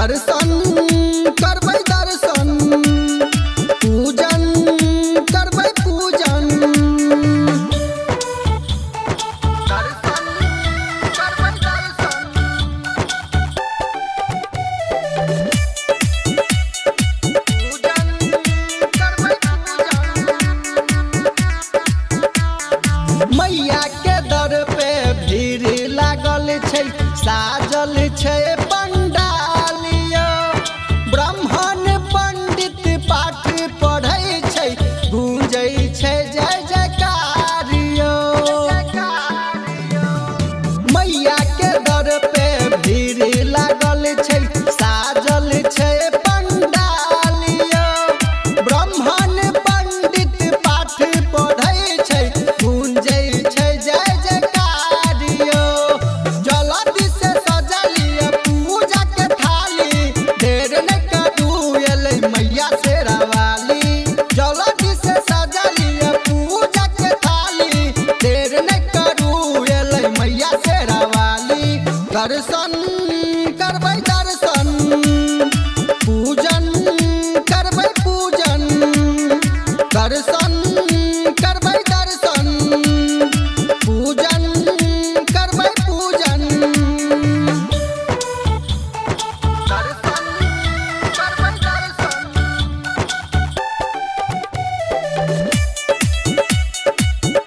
दर्शन करबै दर्शन पूजन करबै पूजन दर्शन करबै दर्शन पूजन करबै पूजन। मैया के दर पे भीड़ लागल छै, साजल छै पंडालिया, ब्राह्मण पंडित पाठ पढ़ै छै, गूंजै छै जय जयकारियो। मैया के दर पे भीड़ लागल छै, साजल छै पंडालिया, ब्राह्मण पंडित पाठ पढ़ै छै, गूंजै छै जय जयकारियो। जल्दी से सजलिए पूजा के थाली, देर न करू एलै मैया शेरावाली। जल्दी से सजलिए पूजा के थाली, देर न करू एलै मैया शेरावाली। दर्शन करबै दर्शन पूजन करबै पूजन दर्शन करबै दर्शन पूजन करबै पूजन दर्शन करबै दर्शन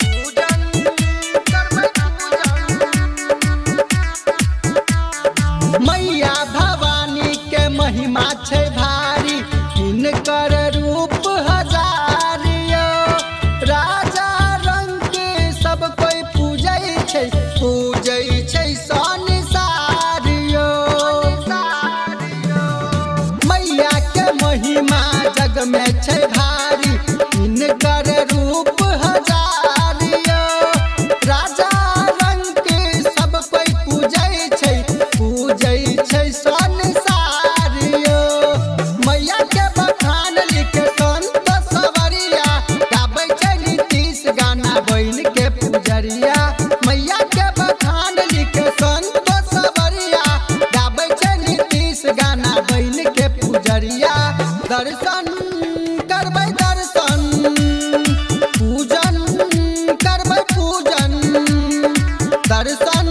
पूजन करबै पूजन। मैया भवानी के महिमा छै भारी, हिनकर रूप हजारियो। राजा रंग के सब कोई पूजै छै, पूजै छै संसारियो। मैया के महिमा जग में छै भारी, हिनकर रूप हजारियो। राजा रंग के सब कोई पूजै छै, पूजै छै संसारियो। मैया के बखान लिखे संत सवरिया, गाबै छै नीतीश गाना बन के पुजरिया। मैया के बखान लिखे संत सवरिया, गाबै छै नीतीश गाना बन के पुजरिया। दर्शन करबै दर्शन पूजन करबै पूजन दर्शन